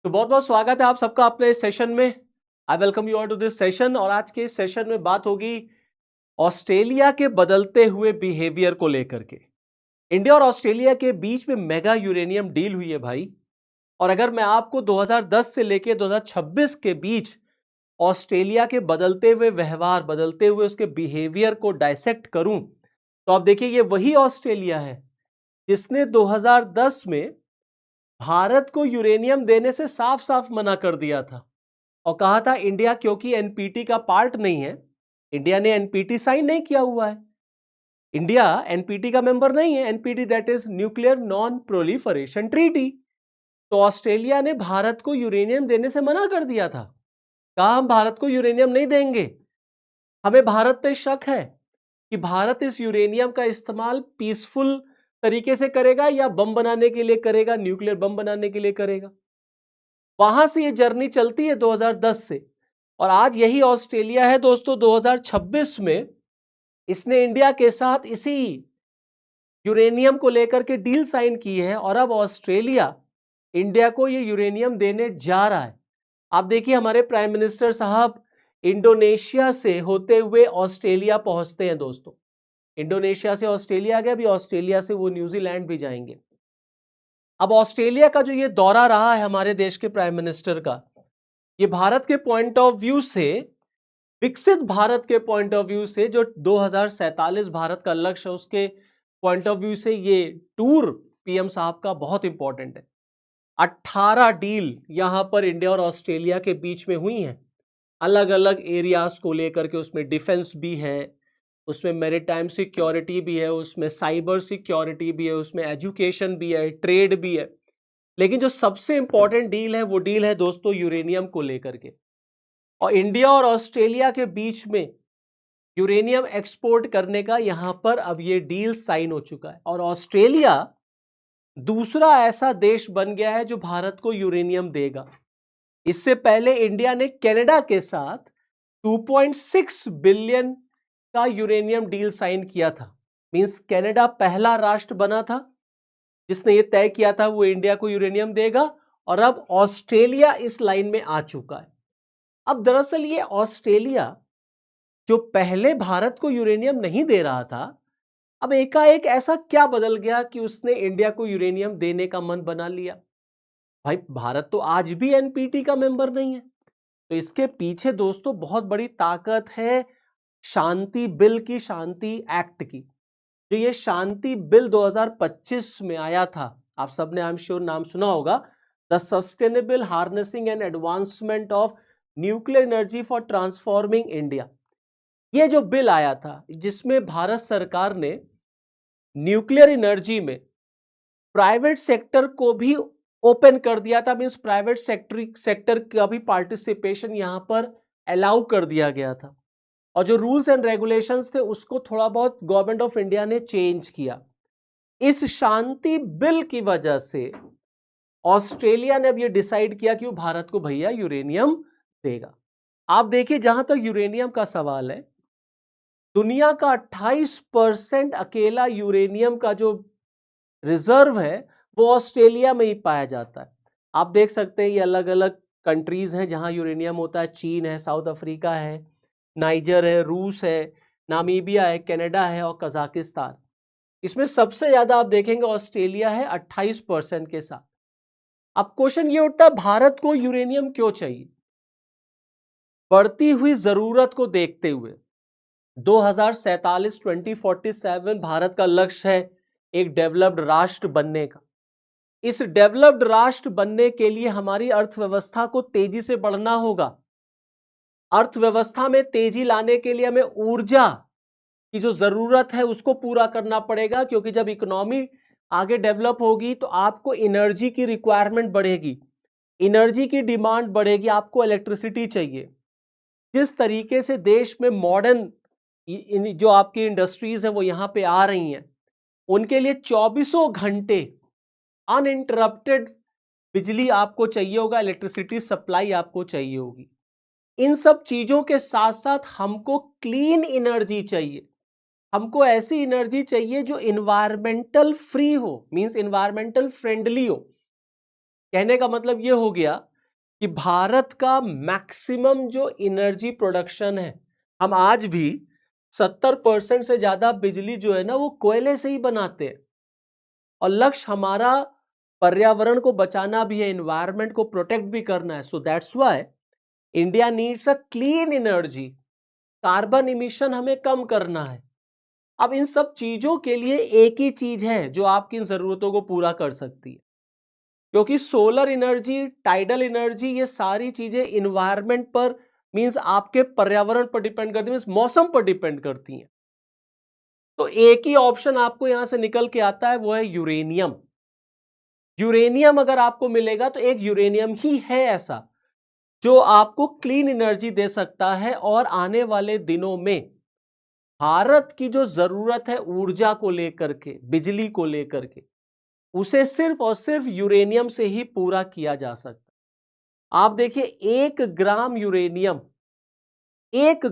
तो बहुत बहुत स्वागत है आप सबका अपने इस सेशन में। I welcome you all to this session. और आज के इस सेशन में बात होगी ऑस्ट्रेलिया के बदलते हुए बिहेवियर को लेकर के। इंडिया और ऑस्ट्रेलिया के बीच में मेगा यूरेनियम डील हुई है भाई। और अगर मैं आपको 2010 से लेकर 2026 के बीच ऑस्ट्रेलिया के बदलते हुए व्यवहार, बदलते हुए उसके बिहेवियर को डायसेक्ट करूं, तो आप देखिए ये वही ऑस्ट्रेलिया है जिसने 2010 में भारत को यूरेनियम देने से साफ साफ मना कर दिया था और कहा था इंडिया क्योंकि एनपीटी का पार्ट नहीं है, इंडिया ने एनपीटी साइन नहीं किया हुआ है, इंडिया एनपीटी का मेंबर नहीं है। NPT that is nuclear non proliferation treaty. तो ऑस्ट्रेलिया ने भारत को यूरेनियम देने से मना कर दिया था, कहा हम भारत को यूरेनियम नहीं देंगे। हमें भारत पे शक है कि भारत इस यूरेनियम का इस्तेमाल पीसफुल तरीके से करेगा या बम बनाने के लिए करेगा, न्यूक्लियर बम बनाने के लिए करेगा। वहां से ये जर्नी चलती है 2010 से, और आज यही ऑस्ट्रेलिया है दोस्तों 2026 में इसने इंडिया के साथ इसी यूरेनियम को लेकर के डील साइन की है और अब ऑस्ट्रेलिया इंडिया को ये यूरेनियम देने जा रहा है। आप देखिए हमारे प्राइम मिनिस्टर साहब इंडोनेशिया से होते हुए ऑस्ट्रेलिया पहुंचते हैं दोस्तों। इंडोनेशिया से ऑस्ट्रेलिया गए, अभी ऑस्ट्रेलिया से वो न्यूजीलैंड भी जाएंगे। अब ऑस्ट्रेलिया का जो ये दौरा रहा है हमारे देश के प्राइम मिनिस्टर का, ये भारत के पॉइंट ऑफ व्यू से, विकसित भारत के पॉइंट ऑफ व्यू से, जो 2047 भारत का लक्ष्य है उसके पॉइंट ऑफ व्यू से ये टूर पीएम साहब का बहुत इंपॉर्टेंट है। 18 डील यहां पर इंडिया और ऑस्ट्रेलिया के बीच में हुई हैं, अलग अलग एरियाज को लेकर के। उसमें डिफेंस भी है, उसमें मैरीटाइम सिक्योरिटी भी है, उसमें साइबर सिक्योरिटी भी है, उसमें एजुकेशन भी है, ट्रेड भी है। लेकिन जो सबसे इंपॉर्टेंट डील है वो डील है दोस्तों यूरेनियम को लेकर के। और इंडिया और ऑस्ट्रेलिया के बीच में यूरेनियम एक्सपोर्ट करने का यहां पर अब ये डील साइन हो चुका है और ऑस्ट्रेलिया दूसरा ऐसा देश बन गया है जो भारत को यूरेनियम देगा। इससे पहले इंडिया ने कनाडा के साथ 2.6 बिलियन का यूरेनियम डील साइन किया था। मींस कनाडा पहला राष्ट्र बना था जिसने ये तय किया था वो इंडिया को यूरेनियम देगा, और अब ऑस्ट्रेलिया इस लाइन में आ चुका है। अब दरअसल ये ऑस्ट्रेलिया जो पहले भारत को यूरेनियम नहीं दे रहा था, अब एकाएक ऐसा क्या बदल गया कि उसने इंडिया को यूरेनियम देने का मन बना लिया। भाई भारत तो आज भी एनपीटी का मेंबर नहीं है। तो इसके पीछे दोस्तों बहुत बड़ी ताकत है शांति बिल की, शांति एक्ट की। जो ये शांति बिल 2025 में आया था, आप सबने आई एम श्योर नाम सुना होगा, the sustainable harnessing and advancement of nuclear energy for transforming India. ये जो बिल आया था जिसमें भारत सरकार ने न्यूक्लियर एनर्जी में प्राइवेट सेक्टर को भी ओपन कर दिया था। मींस प्राइवेट सेक्टर का भी पार्टिसिपेशन यहां पर अलाउ कर दिया गया था, और जो रूल्स एंड रेगुलेशंस थे उसको थोड़ा बहुत गवर्नमेंट ऑफ इंडिया ने चेंज किया। इस शांति बिल की वजह से ऑस्ट्रेलिया ने अब ये डिसाइड किया कि वो भारत को भैया यूरेनियम देगा। आप देखिए जहां तक यूरेनियम का सवाल है, दुनिया का 28% अकेला यूरेनियम का जो रिजर्व है वो ऑस्ट्रेलिया में ही पाया जाता है। आप देख सकते हैं ये अलग अलग कंट्रीज हैं जहां यूरेनियम होता है। चीन है, साउथ अफ्रीका है, नाइजर है, रूस है, नामीबिया है, कनाडा है और कजाकिस्तान। इसमें सबसे ज्यादा आप देखेंगे ऑस्ट्रेलिया है 28% के साथ। अब क्वेश्चन ये उठता है भारत को यूरेनियम क्यों चाहिए। बढ़ती हुई जरूरत को देखते हुए 2047 भारत का लक्ष्य है एक डेवलप्ड राष्ट्र बनने का। इस डेवलप्ड राष्ट्र बनने के लिए हमारी अर्थव्यवस्था को तेजी से बढ़ना होगा। अर्थव्यवस्था में तेजी लाने के लिए हमें ऊर्जा की जो जरूरत है उसको पूरा करना पड़ेगा, क्योंकि जब इकोनॉमी आगे डेवलप होगी तो आपको एनर्जी की रिक्वायरमेंट बढ़ेगी, एनर्जी की डिमांड बढ़ेगी, आपको इलेक्ट्रिसिटी चाहिए। जिस तरीके से देश में मॉडर्न जो आपकी इंडस्ट्रीज है वो यहां पे आ रही हैं, उनके लिए 24 घंटे अनइंटरप्टेड बिजली आपको चाहिए होगा, इलेक्ट्रिसिटी सप्लाई आपको चाहिए होगी। इन सब चीजों के साथ साथ हमको क्लीन एनर्जी चाहिए। हमको ऐसी एनर्जी चाहिए जो इन्वायरमेंटल फ्री हो, मींस इन्वायरमेंटल फ्रेंडली हो। कहने का मतलब ये हो गया कि भारत का मैक्सिमम जो एनर्जी प्रोडक्शन है, हम आज भी 70% से ज्यादा बिजली जो है ना वो कोयले से ही बनाते हैं। और लक्ष्य हमारा पर्यावरण को बचाना भी है, एनवायरनमेंट को प्रोटेक्ट भी करना है। So that's why India needs a clean energy. Carbon emission हमें कम करना है। अब इन सब चीजों के लिए एक ही चीज है जो आपकी इन जरूरतों को पूरा कर सकती है, क्योंकि सोलर एनर्जी, टाइडल एनर्जी, ये सारी चीजें इन्वायरमेंट पर, मींस आपके पर्यावरण पर डिपेंड करती है, मींस मौसम पर डिपेंड करती हैं। तो एक ही ऑप्शन आपको यहां से निकल के आता है, वो है यूरेनियम। यूरेनियम अगर आपको मिलेगा तो एक यूरेनियम ही है ऐसा जो आपको क्लीन एनर्जी दे सकता है। और आने वाले दिनों में भारत की जो जरूरत है ऊर्जा को लेकर के, बिजली को लेकर के, उसे सिर्फ और सिर्फ यूरेनियम से ही पूरा किया जा सकता है। आप देखिए, 1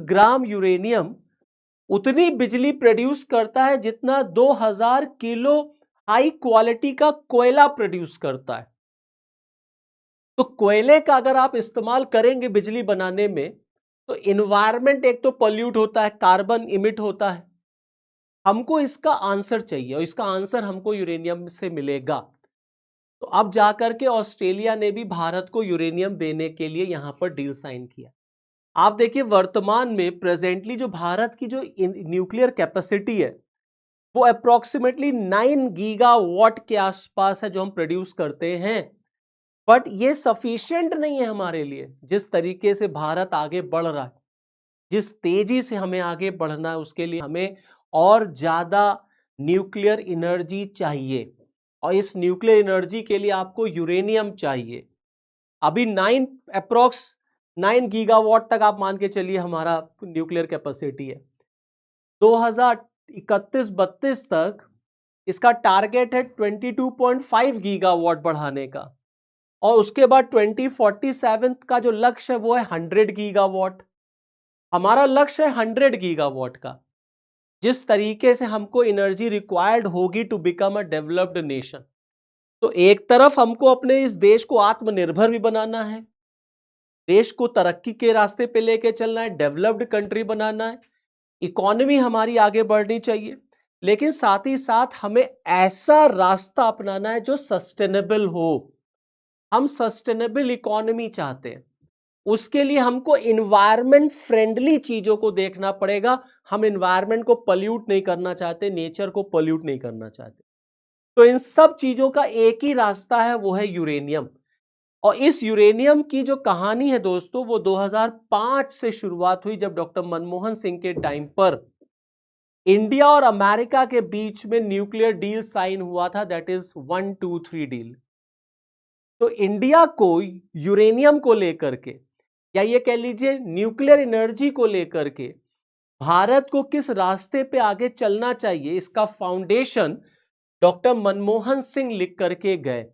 ग्राम यूरेनियम उतनी बिजली प्रोड्यूस करता है जितना 2000 किलो हाई क्वालिटी का कोयला प्रोड्यूस करता है। तो कोयले का अगर आप इस्तेमाल करेंगे बिजली बनाने में, तो इन्वायरमेंट एक तो पॉल्यूट होता है, कार्बन इमिट होता है। हमको इसका आंसर चाहिए और इसका आंसर हमको यूरेनियम से मिलेगा। तो अब जाकर के ऑस्ट्रेलिया ने भी भारत को यूरेनियम देने के लिए यहां पर डील साइन किया। आप देखिए, वर्तमान में प्रेजेंटली जो भारत की जो न्यूक्लियर कैपेसिटी है वो अप्रोक्सीमेटली 9 गीगावाट के आसपास है जो हम प्रोड्यूस करते हैं। बट ये सफिशिएंट नहीं है हमारे लिए। जिस तरीके से भारत आगे बढ़ रहा है, जिस तेजी से हमें आगे बढ़ना है, उसके लिए हमें और ज्यादा न्यूक्लियर एनर्जी चाहिए। और इस न्यूक्लियर एनर्जी के लिए आपको यूरेनियम चाहिए। अभी 9 गीगावाट तक आप मान के चलिए हमारा न्यूक्लियर कैपेसिटी है। 2031-32 तक इसका टारगेट है 22.5 गीगावाट बढ़ाने का। और उसके बाद 2047 का जो लक्ष्य है वो है 100 गीगावाट। हमारा लक्ष्य है 100 गीगावाट का। जिस तरीके से हमको एनर्जी रिक्वायर्ड होगी to become a developed nation, तो एक तरफ हमको अपने इस देश को आत्मनिर्भर भी बनाना है, देश को तरक्की के रास्ते पे लेके चलना है, डेवलप्ड कंट्री बनाना है, इकोनॉमी हमारी आगे बढ़नी चाहिए। लेकिन साथ ही साथ हमें ऐसा रास्ता अपनाना है जो सस्टेनेबल हो। हम सस्टेनेबल इकोनॉमी चाहते हैं, उसके लिए हमको इन्वायरमेंट फ्रेंडली चीजों को देखना पड़ेगा। हम इन्वायरमेंट को पॉल्यूट नहीं करना चाहते, नेचर को पॉल्यूट नहीं करना चाहते। तो इन सब चीजों का एक ही रास्ता है, वो है यूरेनियम। और इस यूरेनियम की जो कहानी है दोस्तों, वो 2005 से शुरुआत हुई, जब डॉक्टर मनमोहन सिंह के टाइम पर इंडिया और अमेरिका के बीच में न्यूक्लियर डील साइन हुआ था, दैट इज 123 डील। तो इंडिया को यूरेनियम को लेकर के, या ये कह लीजिए न्यूक्लियर एनर्जी को लेकर के, भारत को किस रास्ते पे आगे चलना चाहिए, इसका फाउंडेशन डॉक्टर मनमोहन सिंह लिख करके गए।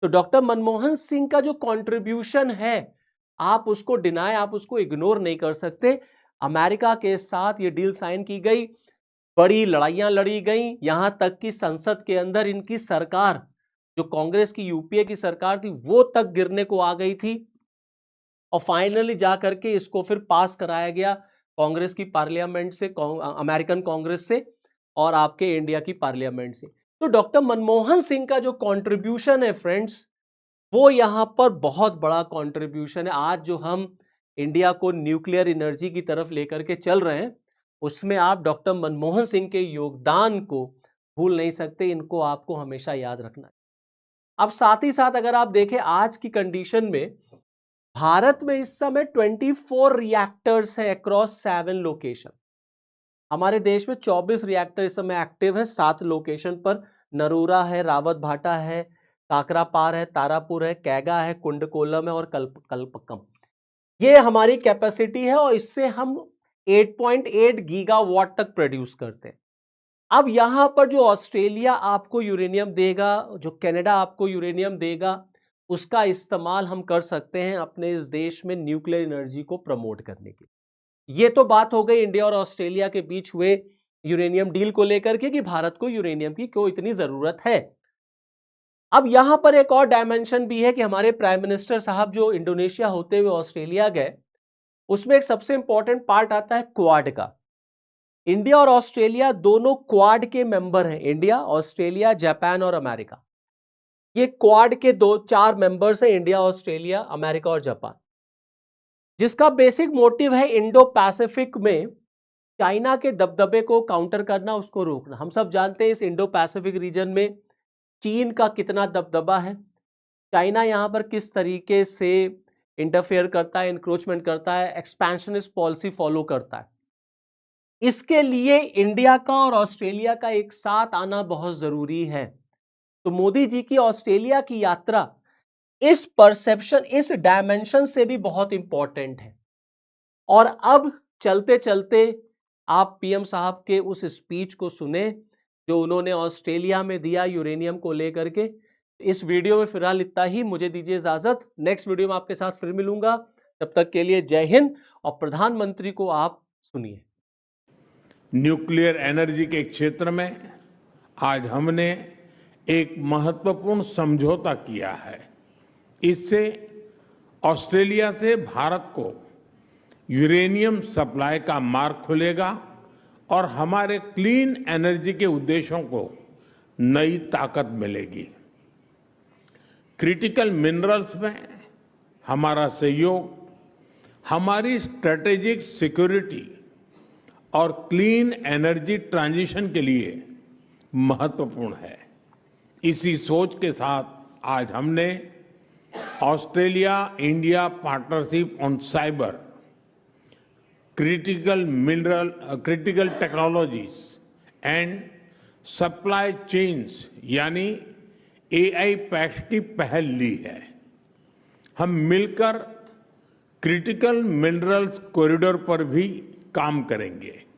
तो डॉक्टर मनमोहन सिंह का जो कंट्रीब्यूशन है, आप उसको डिनाय, आप उसको इग्नोर नहीं कर सकते। अमेरिका के साथ ये डील साइन की गई, बड़ी लड़ाइयां लड़ी गई, यहां तक कि संसद के अंदर इनकी सरकार, जो कांग्रेस की यूपीए की सरकार थी, वो तक गिरने को आ गई थी। और फाइनली जा करके इसको फिर पास कराया गया कांग्रेस की पार्लियामेंट से, अमेरिकन कांग्रेस से, और आपके इंडिया की पार्लियामेंट से। तो डॉक्टर मनमोहन सिंह का जो कंट्रीब्यूशन है फ्रेंड्स, वो यहां पर बहुत बड़ा कंट्रीब्यूशन है। आज जो हम इंडिया को न्यूक्लियर एनर्जी की तरफ लेकर के चल रहे हैं, उसमें आप डॉक्टर मनमोहन सिंह के योगदान को भूल नहीं सकते। इनको आपको हमेशा याद रखना है। अब साथ ही साथ अगर आप देखें आज की कंडीशन में, भारत में इस समय 24 रिएक्टर्स है अक्रॉस 7 लोकेशन। हमारे देश में 24 रिएक्टर इस समय एक्टिव है 7 लोकेशन पर। नरूरा है, रावत भाटा है, काकरापार है, तारापुर है, कैगा है, कुंडकोलम है और कलपक्कम। ये हमारी कैपेसिटी है और इससे हम 8.8 गीगावाट तक प्रोड्यूस करते हैं। अब यहां पर जो ऑस्ट्रेलिया आपको यूरेनियम देगा, जो कनाडा आपको यूरेनियम देगा, उसका इस्तेमाल हम कर सकते हैं अपने इस देश में न्यूक्लियर एनर्जी को प्रमोट करने के। ये तो बात हो गई इंडिया और ऑस्ट्रेलिया के बीच हुए यूरेनियम डील को लेकर के कि भारत को यूरेनियम की क्यों इतनी जरूरत है। अब यहां पर एक और डायमेंशन भी है कि हमारे प्राइम मिनिस्टर साहब जो इंडोनेशिया होते हुए ऑस्ट्रेलिया गए, उसमें एक सबसे इंपॉर्टेंट पार्ट आता है क्वाड का। इंडिया और ऑस्ट्रेलिया दोनों क्वाड के मेंबर हैं। इंडिया, ऑस्ट्रेलिया, जापान और अमेरिका, ये क्वाड के 4 मेंबर्स हैं, इंडिया, ऑस्ट्रेलिया, अमेरिका और जापान, जिसका बेसिक मोटिव है इंडो पैसिफिक में चाइना के दबदबे को काउंटर करना, उसको रोकना। हम सब जानते हैं इस इंडो पैसिफिक रीजन में चीन का कितना दबदबा है, चाइना यहां पर किस तरीके से इंटरफेयर करता है, इंक्रोचमेंट करता है, एक्सपेंशनिस्ट पॉलिसी फॉलो करता है। इसके लिए इंडिया का और ऑस्ट्रेलिया का एक साथ आना बहुत जरूरी है। तो मोदी जी की ऑस्ट्रेलिया की यात्रा इस परसेप्शन, इस डायमेंशन से भी बहुत इंपॉर्टेंट है। और अब चलते चलते आप पीएम साहब के उस स्पीच को सुने जो उन्होंने ऑस्ट्रेलिया में दिया यूरेनियम को लेकर के। इस वीडियो में फिलहाल इतना ही, मुझे दीजिए इजाजत। नेक्स्ट वीडियो में आपके साथ फिर मिलूंगा, तब तक के लिए जय हिंद। और प्रधानमंत्री को आप सुनिए। न्यूक्लियर एनर्जी के क्षेत्र में आज हमने एक महत्वपूर्ण समझौता किया है। इससे ऑस्ट्रेलिया से भारत को यूरेनियम सप्लाई का मार्ग खुलेगा और हमारे क्लीन एनर्जी के उद्देश्यों को नई ताकत मिलेगी। क्रिटिकल मिनरल्स में हमारा सहयोग हमारी स्ट्रेटेजिक सिक्योरिटी और क्लीन एनर्जी ट्रांजिशन के लिए महत्वपूर्ण है। इसी सोच के साथ आज हमने Australia India partnership on cyber, critical technologies and supply chains यानी AI पैक्ट की पहल ली है। हम मिलकर क्रिटिकल मिनरल्स कॉरिडोर पर भी काम करेंगे।